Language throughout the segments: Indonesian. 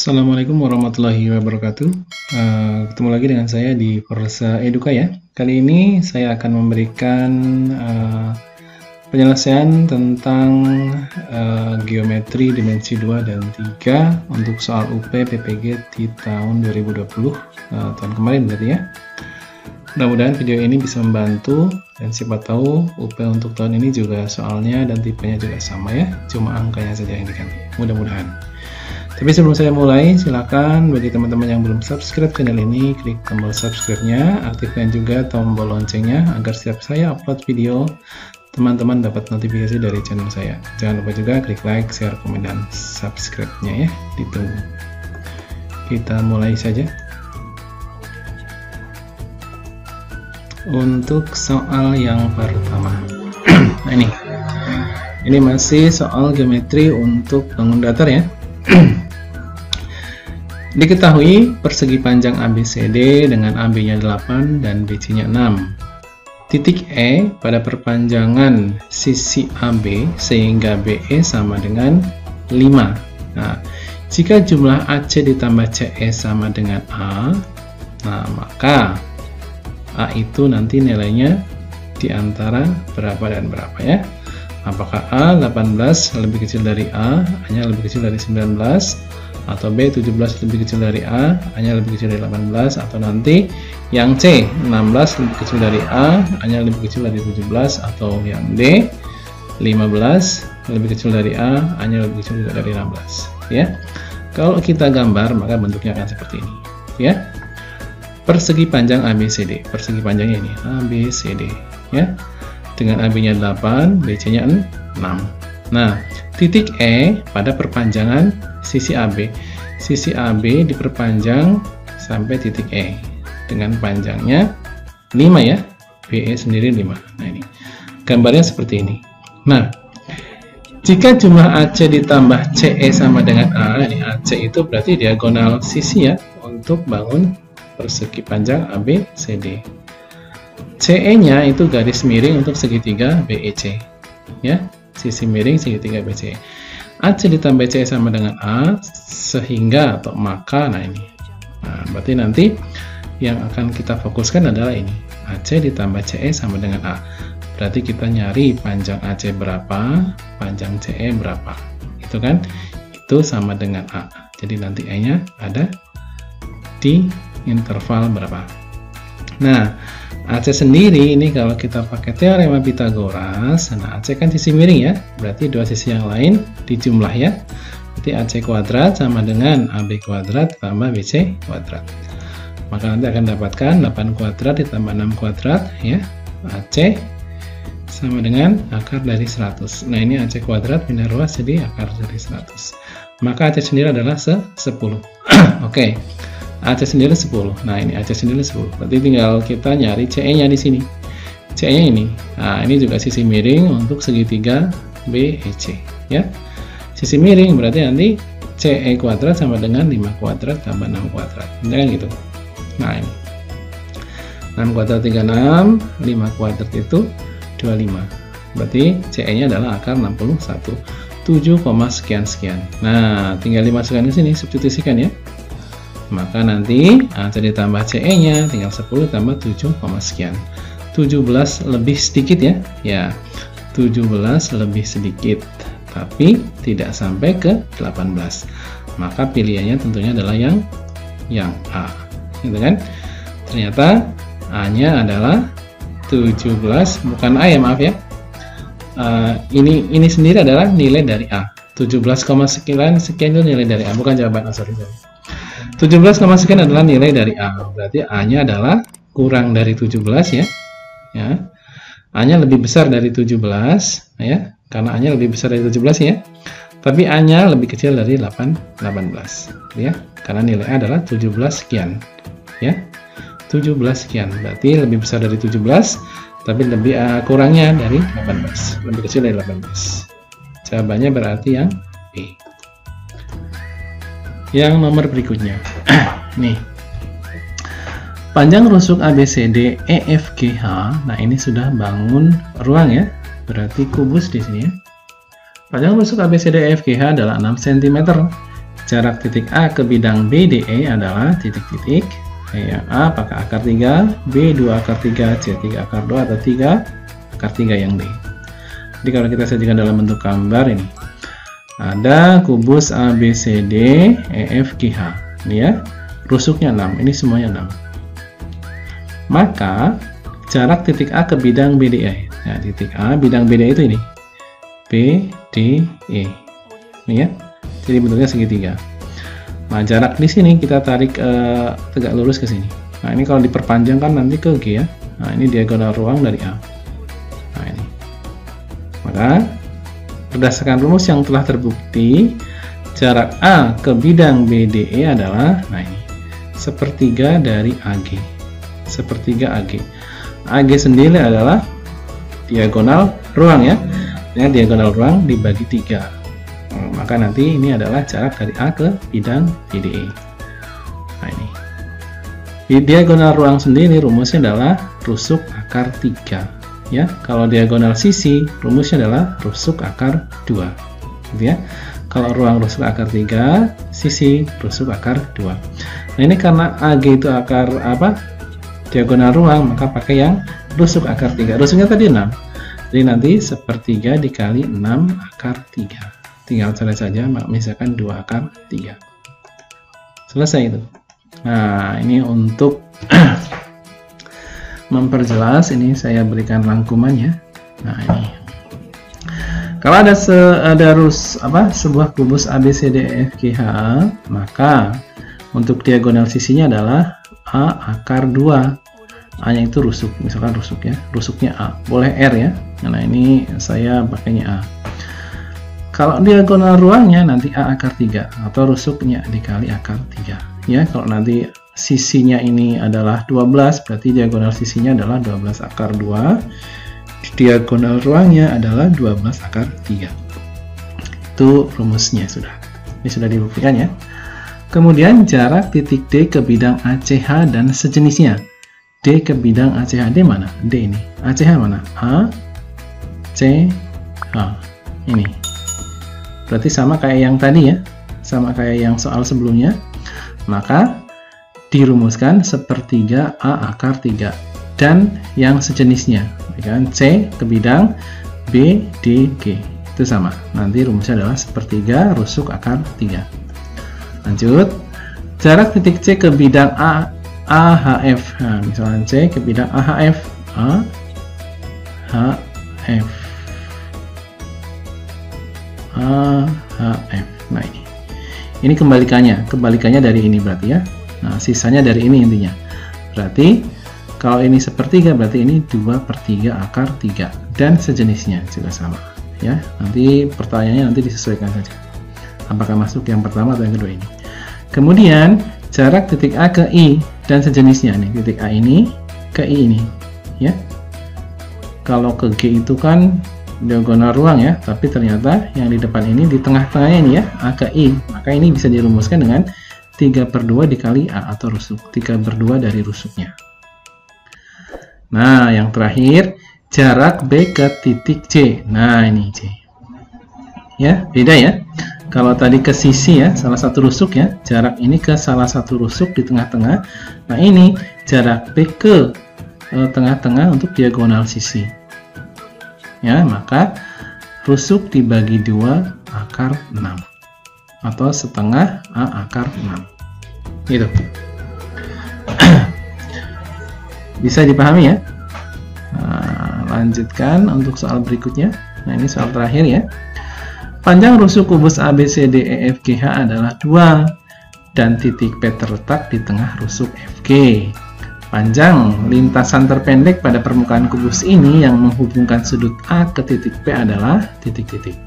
Assalamualaikum warahmatullahi wabarakatuh. Ketemu lagi dengan saya di Forza Educa ya. Kali ini saya akan memberikan penyelesaian tentang geometri dimensi 2 dan 3 untuk soal UP PPG di tahun 2020, tahun kemarin berarti ya. Mudah-mudahan video ini bisa membantu, dan siapa tahu UP untuk tahun ini juga soalnya dan tipenya juga sama ya, cuma angkanya saja yang diganti. Mudah-mudahan. Tapi sebelum saya mulai, silakan bagi teman-teman yang belum subscribe channel ini, klik tombol subscribe-nya, aktifkan juga tombol loncengnya agar setiap saya upload video, teman-teman dapat notifikasi dari channel saya. Jangan lupa juga klik like, share, komen, dan subscribe-nya ya, ditunggu. Kita mulai saja. Untuk soal yang pertama, nah ini masih soal geometri untuk bangun datar ya. Diketahui persegi panjang ABCD dengan AB-nya 8 dan BC-nya 6. Titik E pada perpanjangan sisi AB sehingga BE sama dengan 5. Nah, jika jumlah AC ditambah CE sama dengan A, nah maka A itu nanti nilainya di antara berapa dan berapa ya? Apakah A 18 lebih kecil dari A, A-nya lebih kecil dari 19, atau B 17 lebih kecil dari A, A-nya lebih kecil dari 18, atau nanti yang C 16 lebih kecil dari A, A-nya lebih kecil dari 17, atau yang D 15 lebih kecil dari A, A-nya lebih kecil dari 16 ya. Kalau kita gambar maka bentuknya akan seperti ini ya. Persegi panjang ABCD, persegi panjangnya ini ABCD ya, dengan AB-nya 8, BC-nya 6. Nah, titik E pada perpanjangan sisi AB. Sisi AB diperpanjang sampai titik E dengan panjangnya 5 ya. BE sendiri 5. Nah, ini gambarnya seperti ini. Nah, jika jumlah AC ditambah CE sama dengan A, ini AC itu berarti diagonal sisi ya untuk bangun persegi panjang ABCD. CE-nya itu garis miring untuk segitiga BEC ya, sisi miring segitiga BC. AC ditambah CE sama dengan A sehingga atau maka, nah ini. Nah, berarti nanti yang akan kita fokuskan adalah ini. AC ditambah CE sama dengan A. Berarti kita nyari panjang AC berapa, panjang CE berapa. Itu kan? Itu sama dengan A. Jadi nanti E-nya ada di interval berapa. Nah, AC sendiri ini kalau kita pakai teorema Pythagoras, nah AC kan sisi miring ya, berarti dua sisi yang lain dijumlah ya. Berarti AC kuadrat sama dengan AB kuadrat tambah BC kuadrat. Maka nanti akan dapatkan 8 kuadrat ditambah 6 kuadrat ya. AC sama dengan akar dari 100. Nah, ini AC kuadrat pindah ruas jadi akar dari 100. Maka AC sendiri adalah 10. Oke. AC sendiri 10. Nah, ini AC sendiri 10. Berarti tinggal kita nyari CE-nya di sini. CE-nya ini. Nah, ini juga sisi miring untuk segitiga BEC, ya. Sisi miring berarti nanti CE kuadrat sama dengan 5 kuadrat tambah 6 kuadrat. Jangan gitu. Nah, ini. 6 kuadrat 36, 5 kuadrat itu 25. Berarti CE-nya adalah akar 61. 7, sekian-sekian. Nah, tinggal dimasukkan ke sini, substitusikan ya. Maka nanti AC ditambah CE-nya tinggal 10 tambah 7, sekian. 17 lebih sedikit ya. Ya, 17 lebih sedikit. Tapi tidak sampai ke 18. Maka pilihannya tentunya adalah yang A. Gitu kan? Ternyata A-nya adalah 17, bukan A ya, maaf ya. Ini sendiri adalah nilai dari A. 17, sekian itu nilai dari A, bukan jawaban A, sorry. 17, sekian adalah nilai dari A. Berarti A-nya adalah kurang dari 17 ya. Ya. A-nya lebih besar dari 17 ya. Karena A-nya lebih besar dari 17 ya. Tapi A-nya lebih kecil dari 18 ya. Karena nilai A adalah 17 sekian. Ya. 17 sekian. Berarti lebih besar dari 17 tapi lebih kurangnya dari 18. Lebih kecil dari 18. Jawabannya berarti yang B. Yang nomor berikutnya, nih, panjang rusuk ABCD EFGH. Nah, ini sudah bangun ruang ya, berarti kubus di sini ya. Panjang rusuk ABCD EFGH adalah 6 cm. jarak titik A ke bidang BDE adalah titik-titik. Yang A apakah akar 3, B 2 akar 3, C 3 akar 2, atau 3 akar 3 yang D. Jadi kalau kita sajikan dalam bentuk gambar ini, ada kubus ABCD EFGH, ini ya, rusuknya 6, ini semuanya 6. Maka jarak titik A ke bidang BDE, nah titik A bidang BDE itu ini, BDE, ini ya, jadi bentuknya segitiga. Nah, jarak di sini kita tarik tegak lurus ke sini. Nah, ini kalau diperpanjang kan nanti ke G ya. Nah, ini diagonal ruang dari A. Nah, ini. Maka berdasarkan rumus yang telah terbukti, jarak A ke bidang BDE adalah, nah ini, sepertiga dari AG. Sepertiga AG. AG sendiri adalah diagonal ruang ya. Dengan diagonal ruang dibagi 3. Maka nanti ini adalah jarak dari A ke bidang BDE. Nah ini. Di diagonal ruang sendiri rumusnya adalah rusuk akar 3. Ya, kalau diagonal sisi rumusnya adalah rusuk akar 2. Gitu ya. Kalau ruang rusuk akar 3, sisi rusuk akar 2. Nah, ini karena AG itu akar apa? Diagonal ruang, maka pakai yang rusuk akar 3. Rusuknya tadi 6. Jadi nanti sepertiga dikali 6 akar 3. Tinggal cari saja, misalkan 2 akar 3. Selesai itu. Nah, ini untuk memperjelas, ini saya berikan rangkumannya. Nah, ini. Kalau ada sebuah kubus ABCDEFGH, maka untuk diagonal sisinya adalah A akar 2. A-nya itu rusuk, misalkan rusuk ya. Rusuknya A. Boleh R ya. Nah, ini saya pakainya A. Kalau diagonal ruangnya nanti A akar 3 atau rusuknya dikali akar 3 ya. Kalau nanti sisinya ini adalah 12, berarti diagonal sisinya adalah 12 akar 2, diagonal ruangnya adalah 12 akar 3. Itu rumusnya sudah. Ini sudah dibuktikan ya. Kemudian jarak titik D ke bidang ACH dan sejenisnya. D ke bidang ACH, D mana? D ini. ACH mana? A, C, H. Ini. Berarti sama kayak yang tadi ya, sama kayak yang soal sebelumnya. Maka dirumuskan sepertiga A akar 3 dan yang sejenisnya, kan? C ke bidang B, D, G itu sama. Nanti rumusnya adalah sepertiga rusuk akar 3. Lanjut, jarak titik C ke bidang A, AHF. Nah, misalnya C ke bidang AHF, AHF. AHF. Nah, ini kebalikannya dari ini berarti ya. Nah, sisanya dari ini intinya. Berarti kalau ini sepertiga, berarti ini 2/3 akar 3 dan sejenisnya juga sama ya. Nanti pertanyaannya nanti disesuaikan saja. Apakah masuk yang pertama atau yang kedua ini. Kemudian jarak titik A ke I dan sejenisnya nih, titik A ini ke I ini ya. Kalau ke G itu kan diagonal ruang ya, tapi ternyata yang di depan ini di tengah-tengahnya ini ya, A ke I, maka ini bisa dirumuskan dengan 3/2 dikali A atau rusuk, 3/2 dari rusuknya. Nah, yang terakhir jarak B ke titik C. Nah, ini C ya, beda ya. Kalau tadi ke sisi ya, salah satu rusuk ya, jarak ini ke salah satu rusuk di tengah-tengah. Nah, ini jarak B ke tengah-tengah untuk diagonal sisi ya, maka rusuk dibagi 2 akar 6 atau setengah A akar 6 itu. Bisa dipahami ya. Nah, lanjutkan untuk soal berikutnya. Nah, ini soal terakhir ya. Panjang rusuk kubus ABCDEFGH adalah 2 dan titik P terletak di tengah rusuk FG. Panjang lintasan terpendek pada permukaan kubus ini yang menghubungkan sudut A ke titik P adalah titik-titik.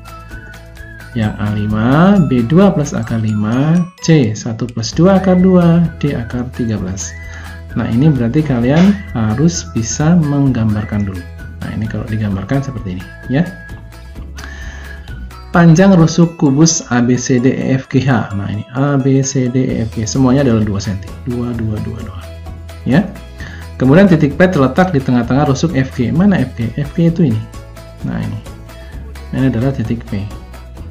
Yang A5, B2 plus akar 5, C 1 plus 2 akar 2, D akar 13. Nah, ini berarti kalian harus bisa menggambarkan dulu. Nah, ini kalau digambarkan seperti ini ya. Panjang rusuk kubus ABCDEFGH. Nah, ini ABCDEFG semuanya adalah 2 cm. 2 ya. Kemudian titik P terletak di tengah-tengah rusuk FG. Mana FG? FG itu ini. Nah, ini adalah titik P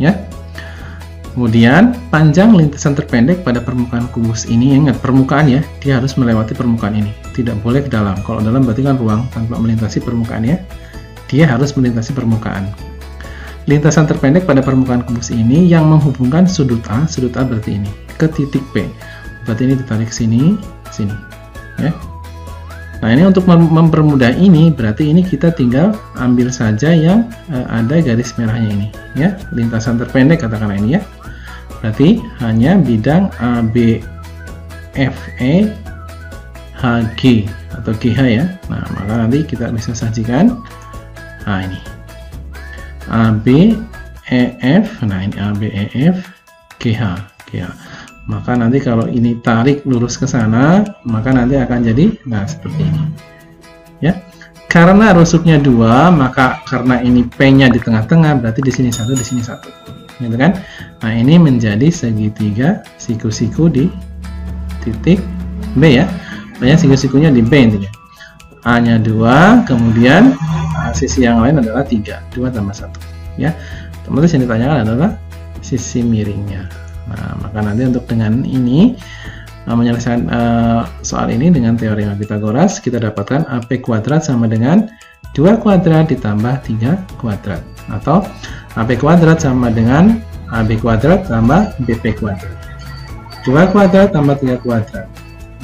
ya. Kemudian panjang lintasan terpendek pada permukaan kubus ini, ingat permukaan ya, dia harus melewati permukaan ini, tidak boleh ke dalam. Kalau dalam berarti kan ruang tanpa melintasi permukaan ya, dia harus melintasi permukaan. Lintasan terpendek pada permukaan kubus ini yang menghubungkan sudut A berarti ini, ke titik P. Berarti ini ditarik sini, sini, ya. Nah ini untuk mempermudah ini, berarti ini kita tinggal ambil saja yang ada garis merahnya ini, ya, lintasan terpendek katakanlah ini ya. Berarti hanya bidang ABFE HG atau GH ya. Nah maka nanti kita bisa sajikan. Nah ini ABEF, nah ini ABEF GH. Maka nanti kalau ini tarik lurus ke sana, maka nanti akan jadi nah seperti ini. Ya. Karena rusuknya 2, maka karena ini P-nya di tengah-tengah, berarti di sini 1, di sini 1. Gitu kan? Nah, ini menjadi segitiga siku-siku di titik B ya. Makanya siku-sikunya di B intinya. A-nya 2, kemudian sisi yang lain adalah 3. 2 tambah 1. Ya. Otomatis yang ditanyakan adalah sisi miringnya. Nah, maka nanti untuk dengan ini menyelesaikan soal ini dengan teorema Pythagoras, kita dapatkan AP kuadrat sama dengan 2 kuadrat ditambah 3 kuadrat, atau AP kuadrat sama dengan AB kuadrat tambah BP kuadrat. 2 kuadrat tambah 3 kuadrat.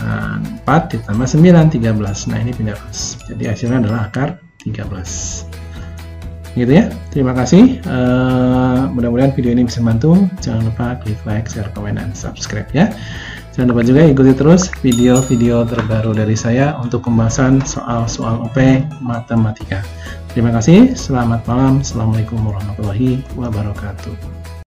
Nah, 4 ditambah 9, 13. Nah, ini pindah plus. Jadi hasilnya adalah akar 13. Gitu ya. Terima kasih. Mudah-mudahan video ini bisa membantu. Jangan lupa klik like, share, komen, dan subscribe ya. Jangan lupa juga ikuti terus video-video terbaru dari saya untuk pembahasan soal-soal UP matematika. Terima kasih. Selamat malam. Assalamualaikum warahmatullahi wabarakatuh.